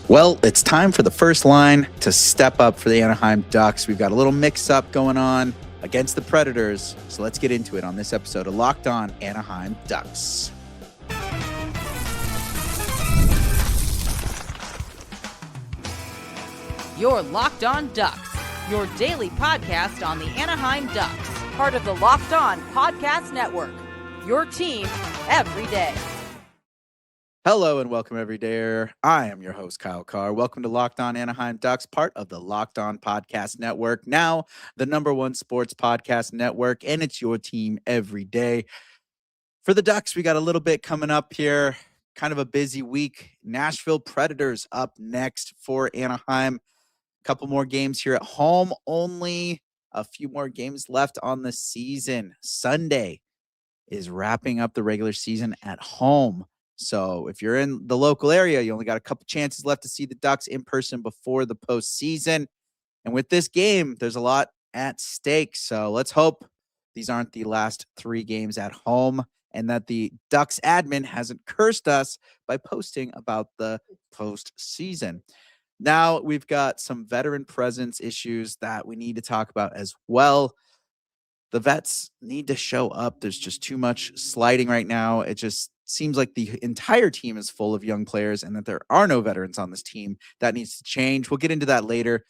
Well, it's time for the first line to step up for the Anaheim Ducks. We've got a little mix-up going on against the Predators, so let's get into it on this episode of Locked On Anaheim Ducks. You're Locked On Ducks, your daily podcast on the Anaheim Ducks, part of the Locked On Podcast Network, your team every day. Hello and welcome every day. I am your host, Kyle Carr. Welcome to Locked On Anaheim Ducks, part of the Locked On Podcast Network, now the #1 sports podcast network, and it's your team every day. For the Ducks, we got a little bit coming up here, kind of a busy week. Nashville Predators up next for Anaheim. A couple more games here at home, only a few more games left on the season. Sunday is wrapping up the regular season at home. So if you're in the local area, you only got a couple chances left to see the Ducks in person before the postseason. And with this game, there's a lot at stake. So let's hope these aren't the last 3 games at home and that the Ducks admin hasn't cursed us by posting about the postseason. Now we've got some veteran presence issues that we need to talk about as well. The vets need to show up. There's just too much sliding right now. It just seems like the entire team is full of young players and that there are no veterans on this team. That needs to change. We'll get into that later.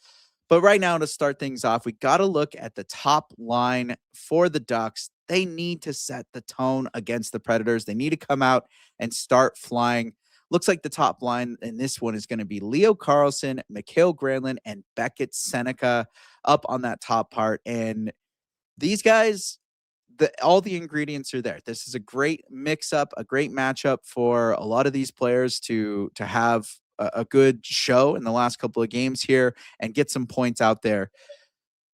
But right now, to start things off, we got to look at the top line for the Ducks. They need to set the tone against the Predators. They need to come out and start flying. Looks like the top line in this one is going to be Leo Carlsson, Mikael Granlund, and Beckett Sennecke up on that top part. And these guys, all the ingredients are there. This is a great mix-up, a great matchup for a lot of these players to have a good show in the last couple of games here and get some points out there.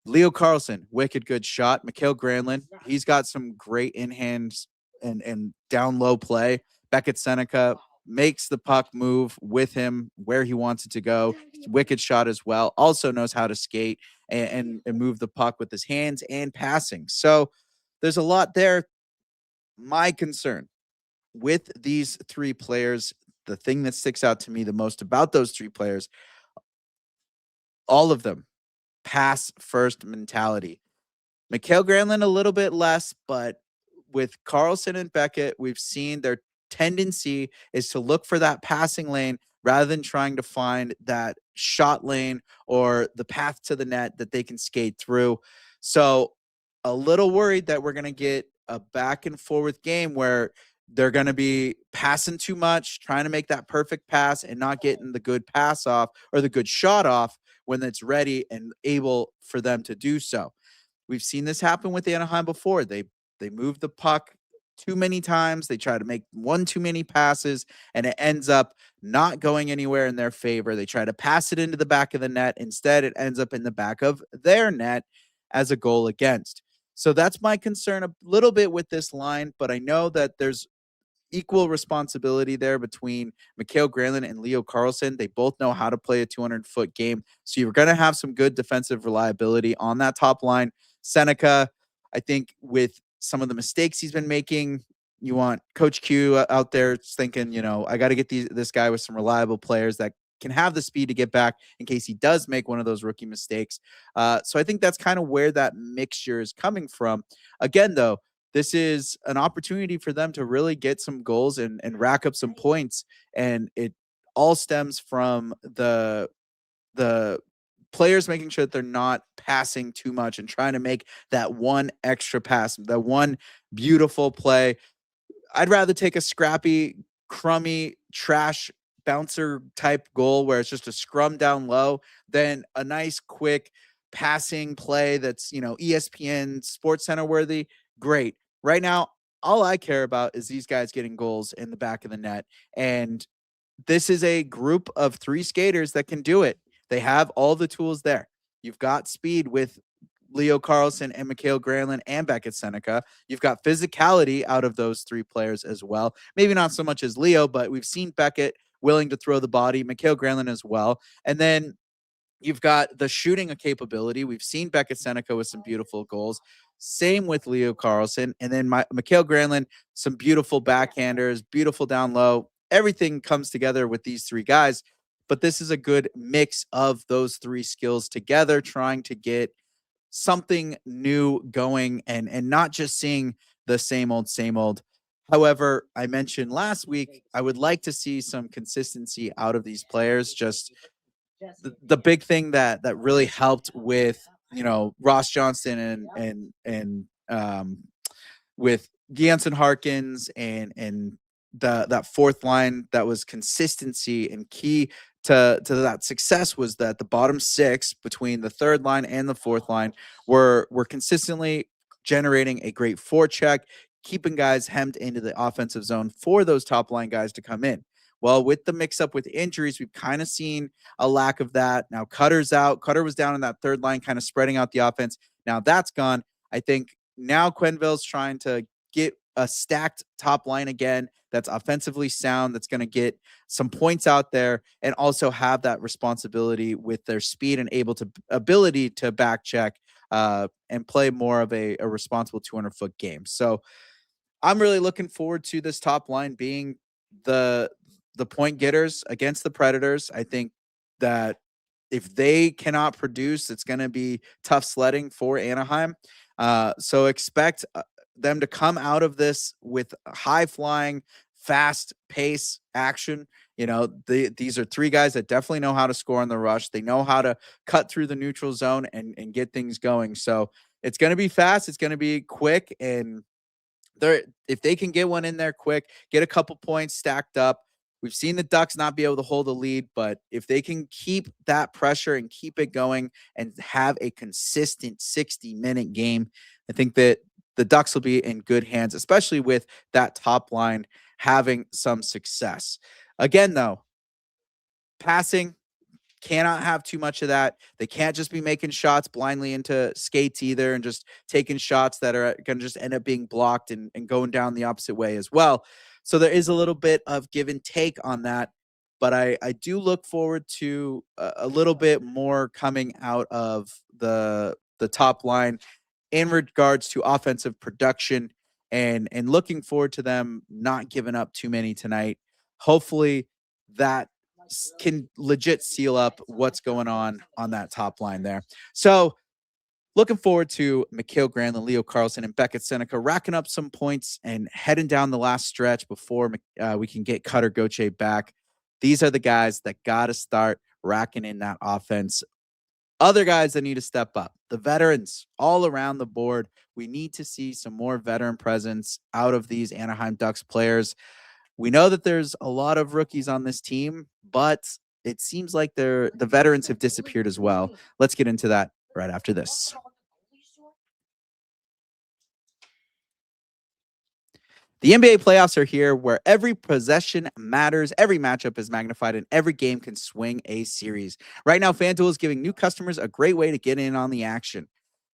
Leo Carlsson, wicked good shot. Mikael Granlund, he's got some great in-hands and down low play. Beckett Sennecke makes the puck move with him where he wants it to go. Wicked shot as well. Also knows how to skate and move the puck with his hands and passing. So there's a lot there. My concern with these 3 players, the thing that sticks out to me the most about those 3 players, all of them, pass first mentality. Mikael Granlund a little bit less, but with Carlsson and Beckett, we've seen their tendency is to look for that passing lane rather than trying to find that shot lane or the path to the net that they can skate through. So a little worried that we're going to get a back and forth game where they're going to be passing too much, trying to make that perfect pass and not getting the good pass off or the good shot off when it's ready and able for them to do so. We've seen this happen with Anaheim before. They move the puck too many times. They try to make one too many passes and it ends up not going anywhere in their favor. They try to pass it into the back of the net. Instead, it ends up in the back of their net as a goal against. So that's my concern a little bit with this line, but I know that there's equal responsibility there between Mikael Granlund and Leo Carlsson. They both know how to play a 200-foot game. So you're going to have some good defensive reliability on that top line. Sennecke, I think with some of the mistakes he's been making, you want Coach Q out there thinking, I got to get this guy with some reliable players that can have the speed to get back in case he does make one of those rookie mistakes. So I think that's kind of where that mixture is coming from. Again, though, this is an opportunity for them to really get some goals and rack up some points. And it all stems from the players making sure that they're not passing too much and trying to make that one extra pass, that one beautiful play. I'd rather take a scrappy, crummy, trash bouncer type goal where it's just a scrum down low than a nice, quick passing play that's, ESPN Sports Center worthy. Great. Right now, all I care about is these guys getting goals in the back of the net. And this is a group of 3 skaters that can do it. They have all the tools there. You've got speed with Leo Carlsson and Mikael Granlund and Beckett Sennecke. You've got physicality out of those 3 players as well. Maybe not so much as Leo, but we've seen Beckett willing to throw the body, Mikael Granlund as well. And then you've got the shooting capability. We've seen Beckett Sennecke with some beautiful goals. Same with Leo Carlsson. And then Mikael Granlund, some beautiful backhanders, beautiful down low. Everything comes together with these 3 guys. but this is a good mix of those three skills together, trying to get something new going and not just seeing the same old, same old. However, I mentioned last week, I would like to see some consistency out of these players. Just the big thing that really helped with, Ross Johnston and with Jansen Harkins and that fourth line, that was consistency, and key to that success was that the bottom six between the third line and the fourth line were consistently generating a great forecheck, keeping guys hemmed into the offensive zone for those top line guys to come in. Well, with the mix up with injuries, we've kind of seen a lack of that. Now Cutter's out. Cutter was down in that third line, kind of spreading out the offense. Now that's gone. I think now Quenneville's trying to get a stacked top line again that's offensively sound, that's going to get some points out there, and also have that responsibility with their speed and ability to back check and play more of a responsible 200-foot game. So I'm really looking forward to this top line being the point getters against the Predators. I think that if they cannot produce, it's going to be tough sledding for Anaheim. So expect them to come out of this with high flying, fast pace action. These are three guys that definitely know how to score on the rush. They know how to cut through the neutral zone and get things going. So it's going to be fast. It's going to be quick. And if they can get one in there quick, get a couple points stacked up. We've seen the Ducks not be able to hold a lead, but if they can keep that pressure and keep it going and have a consistent 60-minute game, I think that the Ducks will be in good hands, especially with that top line having some success. Again, though, passing, cannot have too much of that. They can't just be making shots blindly into skates either and just taking shots that are going to just end up being blocked and going down the opposite way as well. So there is a little bit of give and take on that. But I do look forward to a little bit more coming out of the top line in regards to offensive production, and looking forward to them not giving up too many tonight. Hopefully that can legit seal up what's going on that top line there. So looking forward to Mikael Granlund, Leo Carlsson, and Beckett Sennecke racking up some points and heading down the last stretch before we can get Cutter Gauthier back. These are the guys that got to start racking in that offense. Other guys that need to step up, the veterans all around the board. We need to see some more veteran presence out of these Anaheim Ducks players. We know that there's a lot of rookies on this team, but it seems like the veterans have disappeared as well. Let's get into that right after this. The NBA playoffs are here, where every possession matters, every matchup is magnified, and every game can swing a series. Right now, FanDuel is giving new customers a great way to get in on the action.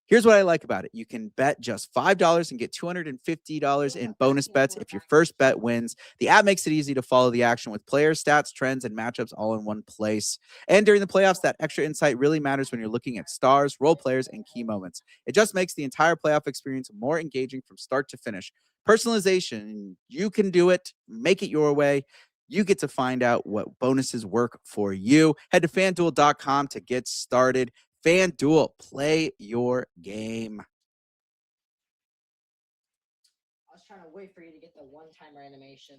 Here's what I like about it. You can bet just $5 and get $250 in bonus bets if your first bet wins. The app makes it easy to follow the action with players, stats, trends, and matchups all in one place. And during the playoffs, that extra insight really matters when you're looking at stars, role players, and key moments. It just makes the entire playoff experience more engaging from start to finish. Personalization, you can do it. Make it your way. You get to find out what bonuses work for you. Head to FanDuel.com to get started. FanDuel, play your game. I was trying to wait for you to get the one-timer animation.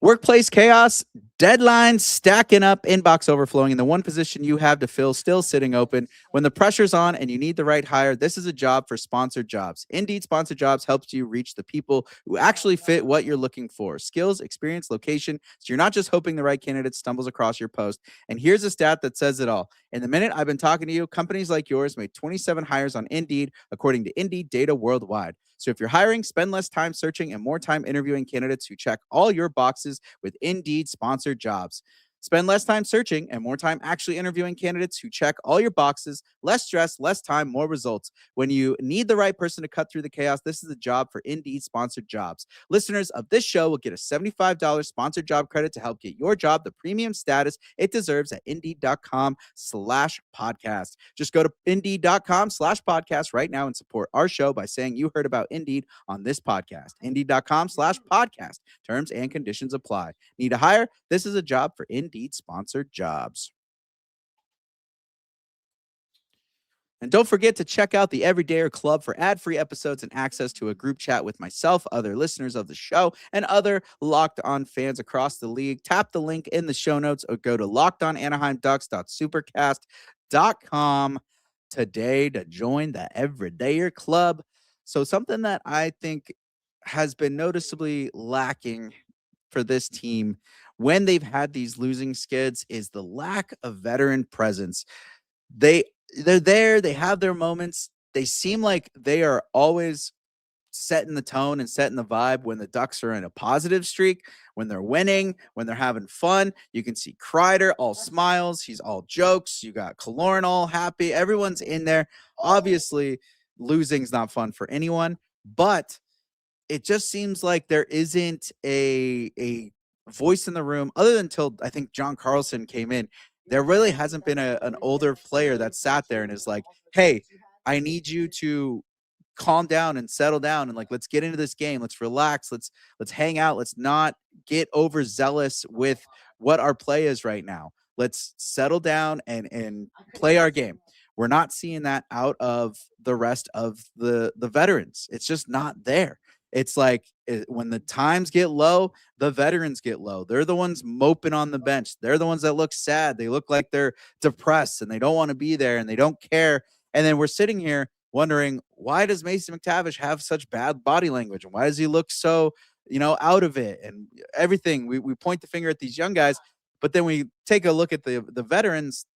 Workplace chaos, deadlines stacking up, inbox overflowing, and the one position you have to fill still sitting open. When the pressure's on and you need the right hire, this is a job for sponsored jobs. Indeed Sponsored Jobs helps you reach the people who actually fit what you're looking for. Skills, experience, location, so you're not just hoping the right candidate stumbles across your post. And here's a stat that says it all. In the minute I've been talking to you, companies like yours made 27 hires on Indeed, according to Indeed data worldwide. So if you're hiring, spend less time searching and more time interviewing candidates who check all your boxes with Indeed Sponsored Jobs. Spend less time searching and more time actually interviewing candidates who check all your boxes. Less stress, less time, more results. When you need the right person to cut through the chaos, this is a job for Indeed Sponsored Jobs. Listeners of this show will get a $75 sponsored job credit to help get your job the premium status it deserves at Indeed.com/podcast. Just go to Indeed.com/podcast right now and support our show by saying you heard about Indeed on this podcast. Indeed.com/podcast. Terms and conditions apply. Need to hire? This is a job for Indeed. Indeed sponsored jobs. And don't forget to check out the Everydayer Club for ad-free episodes and access to a group chat with myself, other listeners of the show, and other Locked On fans across the league. Tap the link in the show notes or go to lockedonanaheimducks.supercast.com today to join the Everydayer Club. So something that I think has been noticeably lacking for this team when they've had these losing skids is the lack of veteran presence. They they're there, they have their moments. They seem like they are always setting the tone and setting the vibe when the Ducks are in a positive streak, when they're winning, when they're having fun. You can see Kreider all smiles, he's all jokes. You got Killorn all happy. Everyone's in there. Obviously, losing's not fun for anyone, but it just seems like there isn't a voice in the room other than until I think John Carlsson came in. There really hasn't been an older player that sat there and is like, hey, I need you to calm down and settle down and like let's get into this game, let's relax, let's hang out, let's not get overzealous with what our play is right now. Let's settle down and play our game. We're not seeing that out of the rest of the veterans. It's just not there. It's like when the times get low, the veterans get low. They're the ones moping on the bench. They're the ones that look sad. They look like they're depressed and they don't want to be there and they don't care. And then we're sitting here wondering, why does Mason McTavish have such bad body language? And why does he look so, out of it and everything? We point the finger at these young guys, but then we take a look at the veterans.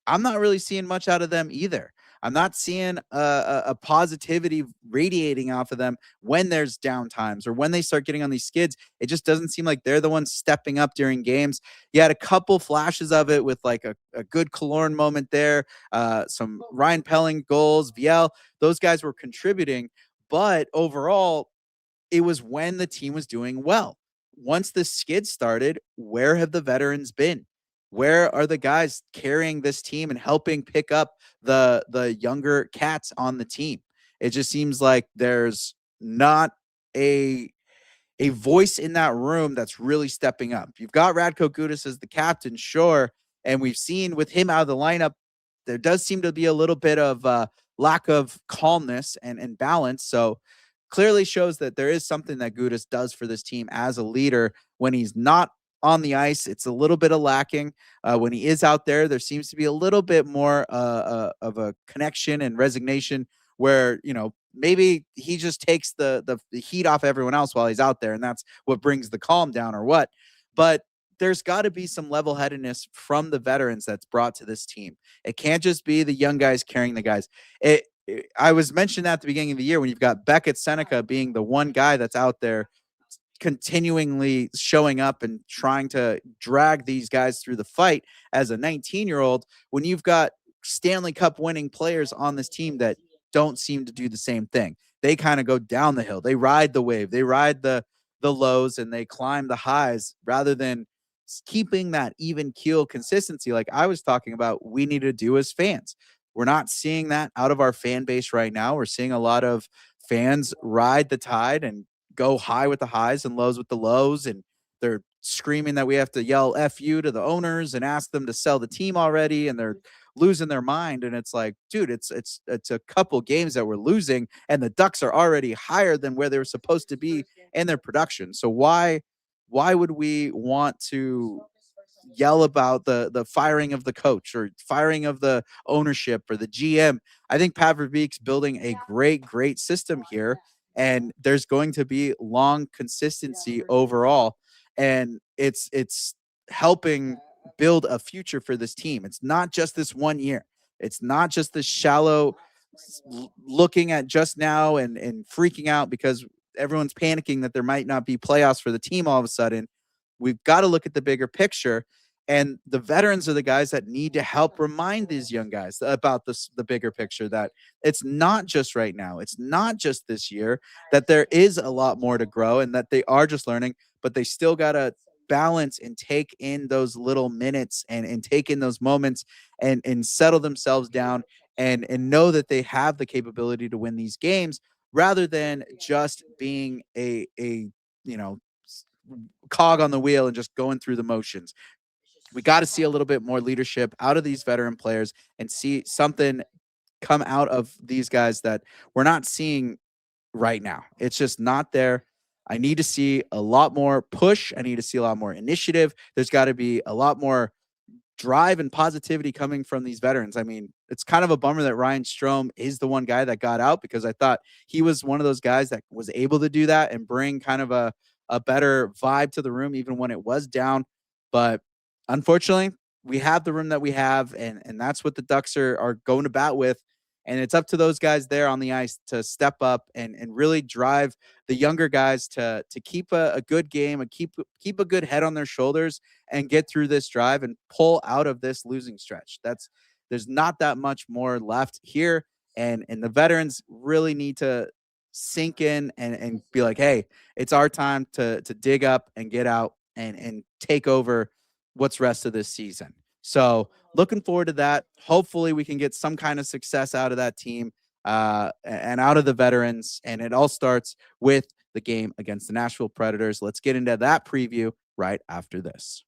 I'm not really seeing much out of them either. I'm not seeing a positivity radiating off of them when there's down times or when they start getting on these skids. It just doesn't seem like they're the ones stepping up during games. You had a couple flashes of it with like a good Killorn moment there, some Ryan Pelling goals, VL. Those guys were contributing, but overall, it was when the team was doing well. Once the skid started, where have the veterans been? Where are the guys carrying this team and helping pick up the younger cats on the team? It just seems like there's not a voice in that room that's really stepping up. You've got Radko Gudas as the captain, sure, and we've seen with him out of the lineup, there does seem to be a little bit of lack of calmness and balance. So clearly shows that there is something that Gudas does for this team as a leader. When he's not on the ice, it's a little bit of lacking. When he is out there, there seems to be a little bit more of a connection and resignation where, maybe he just takes the heat off everyone else while he's out there, and that's what brings the calm down or what. But there's got to be some level-headedness from the veterans that's brought to this team. It can't just be the young guys carrying the guys. I was mentioning that at the beginning of the year when you've got Beckett Sennecke being the one guy that's out there continually showing up and trying to drag these guys through the fight as a 19-year-old, when you've got Stanley Cup winning players on this team that don't seem to do the same thing. They kind of go down the hill. They ride the wave. They ride the lows and they climb the highs rather than keeping that even keel consistency like I was talking about we need to do as fans. We're not seeing that out of our fan base right now. We're seeing a lot of fans ride the tide and go high with the highs and lows with the lows. And they're screaming that we have to yell F you to the owners and ask them to sell the team already. And they're losing their mind. And it's like, dude, it's a couple games that we're losing and the Ducks are already higher than where they were supposed to be in their production. So why would we want to yell about the firing of the coach or firing of the ownership or the GM? I think Pat Verbeek's building a great system here, and there's going to be long consistency overall, and it's helping build a future for this team. It's not just this one year. It's not just this shallow looking at just now and freaking out because everyone's panicking that there might not be playoffs for the team all of a sudden. We've got to look at the bigger picture. And the veterans are the guys that need to help remind these young guys about the bigger picture, that it's not just right now. It's not just this year, that there is a lot more to grow and that they are just learning, but they still got to balance and take in those little minutes and take in those moments and settle themselves down and know that they have the capability to win these games rather than just being a cog on the wheel and just going through the motions. We got to see a little bit more leadership out of these veteran players and see something come out of these guys that we're not seeing right now. It's just not there. I need to see a lot more push. I need to see a lot more initiative. There's got to be a lot more drive and positivity coming from these veterans. I mean, it's kind of a bummer that Ryan Strome is the one guy that got out, because I thought he was one of those guys that was able to do that and bring kind of a better vibe to the room, even when it was down. But unfortunately, we have the room that we have, and that's what the Ducks are going to bat with. And it's up to those guys there on the ice to step up and really drive the younger guys to keep a good game and keep a good head on their shoulders and get through this drive and pull out of this losing stretch. There's not that much more left here. And the veterans really need to sink in and be like, hey, it's our time to dig up and get out and take over what's rest of this season. So looking forward to that. Hopefully we can get some kind of success out of that team and out of the veterans. And it all starts with the game against the Nashville Predators. Let's get into that preview right after this.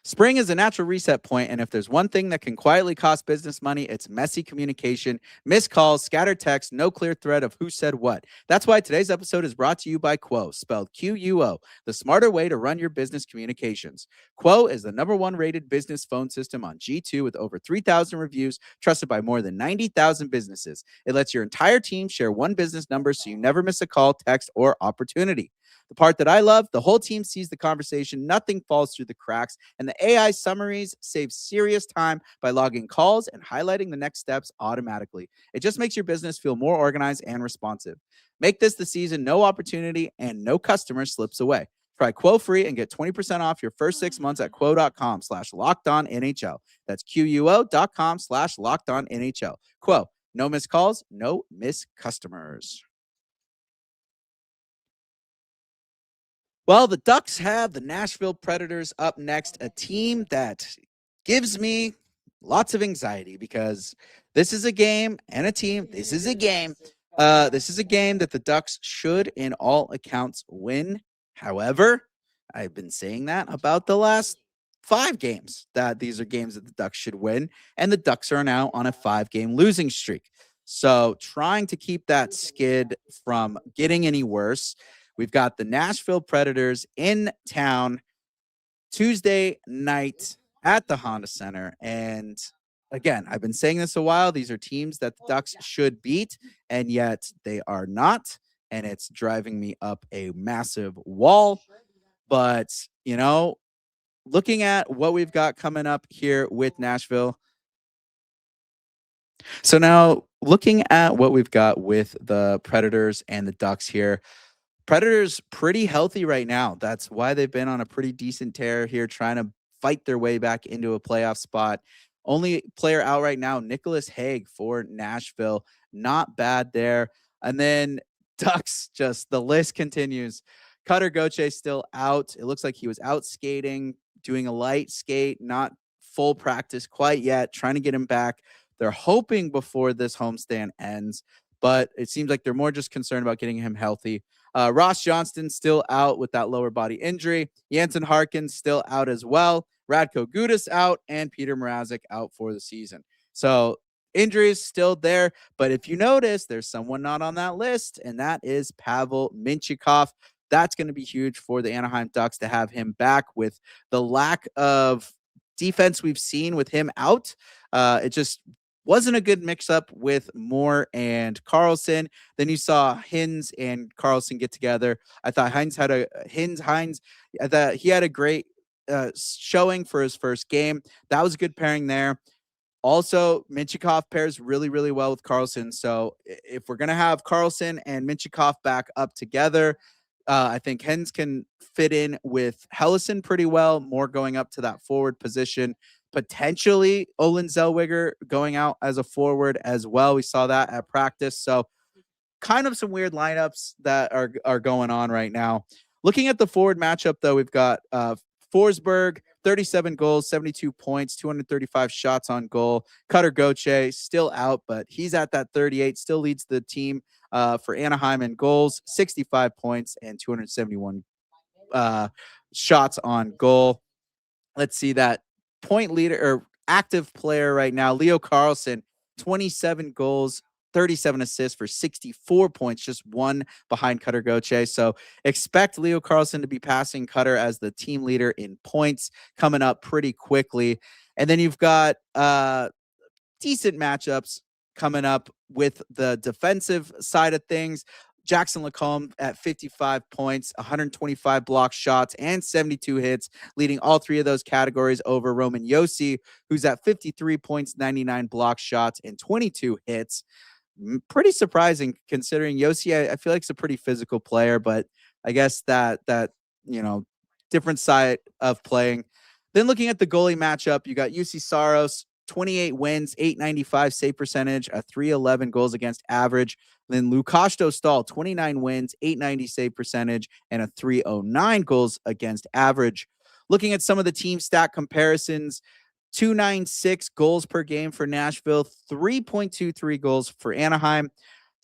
Spring is a natural reset point, and if there's one thing that can quietly cost business money, it's messy communication, missed calls, scattered texts, no clear thread of who said what. That's why today's episode is brought to you by Quo, spelled Quo, the smarter way to run your business communications. Quo is the #1 rated business phone system on G2 with over 3,000 reviews, trusted by more than 90,000 businesses. It lets your entire team share one business number so you never miss a call, text, or opportunity. The part that I love, the whole team sees the conversation, nothing falls through the cracks, and the AI summaries save serious time by logging calls and highlighting the next steps automatically. It just makes your business feel more organized and responsive. Make this the season no opportunity and no customer slips away. Try Quo free and get 20% off your first 6 months at quo.com/lockedonnhl. That's QUO.com/lockedonnhl. Quo, no missed calls, no missed customers. Well, the Ducks have the Nashville Predators up next, a team that gives me lots of anxiety because this is a game and a team. This is a game. This is a game that the Ducks should, in all accounts, win. However, I've been saying that about the last 5 games, that these are games that the Ducks should win, and the Ducks are now on a 5-game losing streak. So trying to keep that skid from getting any worse. We've got the Nashville Predators in town Tuesday night at the Honda Center. And again, I've been saying this a while. These are teams that the Ducks should beat, and yet they are not. And it's driving me up a massive wall. But, looking at what we've got coming up here with Nashville. So now looking at what we've got with the Predators and the Ducks here. Predators pretty healthy right now. That's why they've been on a pretty decent tear here, trying to fight their way back into a playoff spot. Only player out right now, Nicholas Hague for Nashville. Not bad there. And then Ducks, just the list continues. Cutter Gauthier still out. It looks like he was out skating, doing a light skate, not full practice quite yet, trying to get him back. They're hoping before this homestand ends, but it seems like they're more just concerned about getting him healthy. Ross Johnston still out with that lower body injury. Jansen Harkins still out as well. Radko Gudas out, and Peter Mrazek out for the season. So injuries still there, but if you notice, there's someone not on that list, and that is Pavel Mintyukov. That's going to be huge for the Anaheim Ducks to have him back with the lack of defense we've seen with him out. It just wasn't a good mix-up with Moore and Carlsson. Then you saw Hintz and Carlsson get together. I thought Hintz he had a great showing for his first game. That was a good pairing there. Also, Mintyukov pairs really, really well with Carlsson. So if we're going to have Carlsson and Mintyukov back up together, I think Hintz can fit in with Helleson pretty well, more going up to that forward position. Potentially Olin Zellweger going out as a forward as well. We saw that at practice. So kind of some weird lineups that are going on right now. Looking at the forward matchup, though, we've got Forsberg, 37 goals, 72 points, 235 shots on goal. Cutter Gauthier still out, but he's at that 38, still leads the team for Anaheim in goals, 65 points and 271 shots on goal. Let's see that point leader or active player right now, Leo Carlsson, 27 goals, 37 assists for 64 points, just one behind Cutter Gauthier. So expect Leo Carlsson to be passing Cutter as the team leader in points coming up pretty quickly. And then you've got decent matchups coming up with the defensive side of things. Jackson Lacombe at 55 points, 125 block shots, and 72 hits, leading all three of those categories over Roman Josi, who's at 53 points, 99 block shots, and 22 hits. Pretty surprising considering Josi, I feel like it's a pretty physical player, but I guess that different side of playing. Then looking at the goalie matchup, you got Juuse Saros, 28 wins, 895 save percentage, a 311 goals against average. Then Lukas Dostal, 29 wins, 890 save percentage, and a 309 goals against average. Looking at some of the team stat comparisons, 296 goals per game for Nashville, 3.23 goals for Anaheim,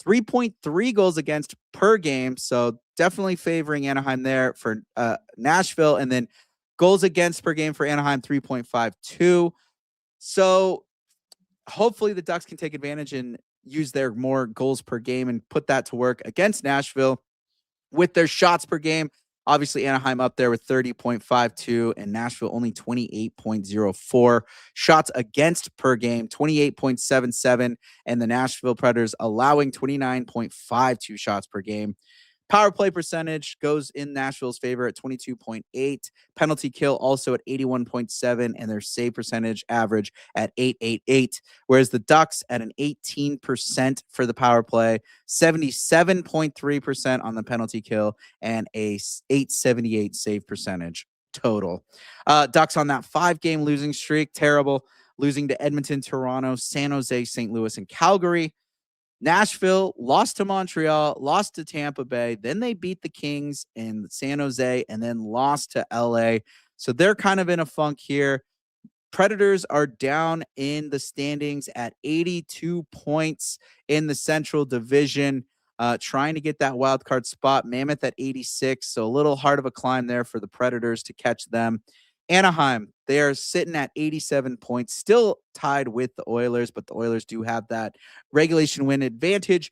3.3 goals against per game. So definitely favoring Anaheim there for Nashville. And then goals against per game for Anaheim, 3.52. So hopefully the Ducks can take advantage and use their more goals per game and put that to work against Nashville with their shots per game. Obviously, Anaheim up there with 30.52 and Nashville only 28.04. Shots against per game, 28.77, and the Nashville Predators allowing 29.52 shots per game. Power play percentage goes in Nashville's favor at 22.8. Penalty kill also at 81.7, and their save percentage average at 888. Whereas the Ducks at an 18% for the power play, 77.3% on the penalty kill, and a 878 save percentage total. Ducks on that 5-game losing streak, terrible, losing to Edmonton, Toronto, San Jose, St. Louis, and Calgary. Nashville lost to Montreal, lost to Tampa Bay. Then they beat the Kings in San Jose and then lost to LA. So they're kind of in a funk here. Predators are down in the standings at 82 points in the Central Division, trying to get that wild card spot. Mammoth at 86, so a little hard of a climb there for the Predators to catch them. Anaheim, they are sitting at 87 points, still tied with the Oilers, but the Oilers do have that regulation win advantage.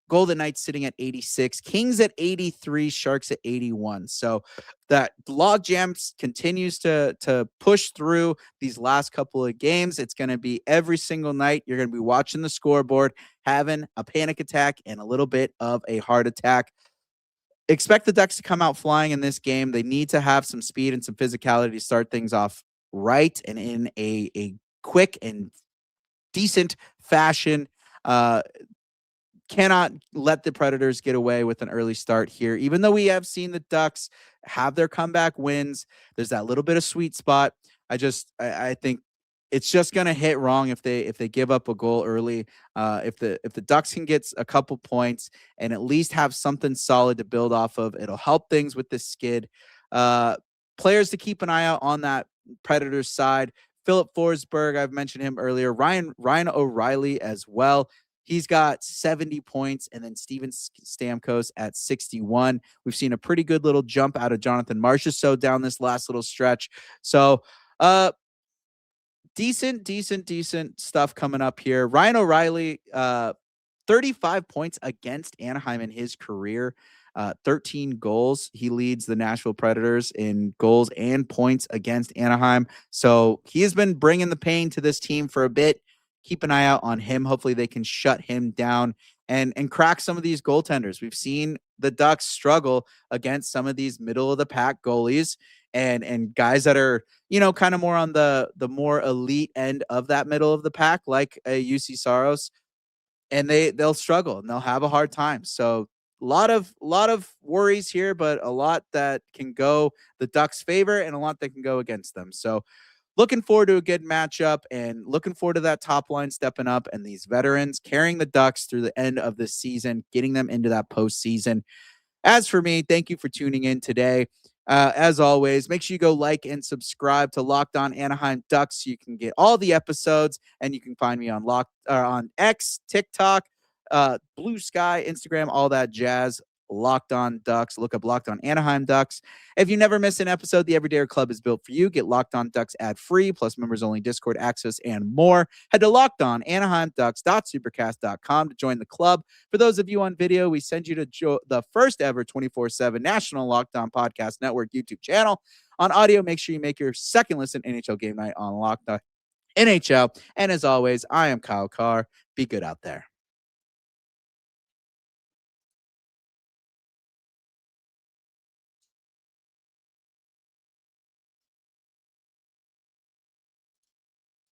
Golden Knights sitting at 86, Kings at 83, Sharks at 81. So that log jams continues to push through these last couple of games. It's going to be every single night. You're going to be watching the scoreboard, having a panic attack and a little bit of a heart attack. Expect the Ducks to come out flying in this game. They need to have some speed and some physicality to start things off right and in a quick and decent fashion. Cannot let the Predators get away with an early start here. Even though we have seen the Ducks have their comeback wins, there's that little bit of sweet spot. I think it's just going to hit wrong if they give up a goal early. If the Ducks can get a couple points and at least have something solid to build off of, it'll help things with this skid. Players to keep an eye out on that Predators side. Philip Forsberg, I've mentioned him earlier. Ryan O'Reilly as well. He's got 70 points, and then Steven Stamkos at 61. We've seen a pretty good little jump out of Jonathan Marchessault down this last little stretch. So, decent stuff coming up here. Ryan O'Reilly, 35 points against Anaheim in his career, 13 goals. He leads the Nashville Predators in goals and points against Anaheim. So he has been bringing the pain to this team for a bit. Keep an eye out on him. Hopefully they can shut him down and crack some of these goaltenders. We've seen the Ducks struggle against some of these middle of the pack goalies and guys that are, kind of more on the more elite end of that middle of the pack, like a Juuse Saros, and they'll struggle and they'll have a hard time. So a lot of worries here, but a lot that can go the Ducks' favor and a lot that can go against them. So looking forward to a good matchup and looking forward to that top line stepping up and these veterans carrying the Ducks through the end of this season, getting them into that postseason. As for me, thank you for tuning in today. As always, make sure you go like and subscribe to Locked On Anaheim Ducks so you can get all the episodes, and you can find me on X, TikTok, Blue Sky, Instagram, all that jazz. Locked On Ducks. Look up Locked On Anaheim Ducks. If you never miss an episode, the Everydayer Club is built for you. Get Locked On Ducks ad-free, plus members-only Discord access and more. Head to lockedonanaheimducks.supercast.com to join the club. For those of you on video, we send you to the first ever 24/7 National Locked On Podcast Network YouTube channel. On audio, make sure you make your second listen NHL Game Night on Locked On NHL. And as always, I am Kyle Carr. Be good out there.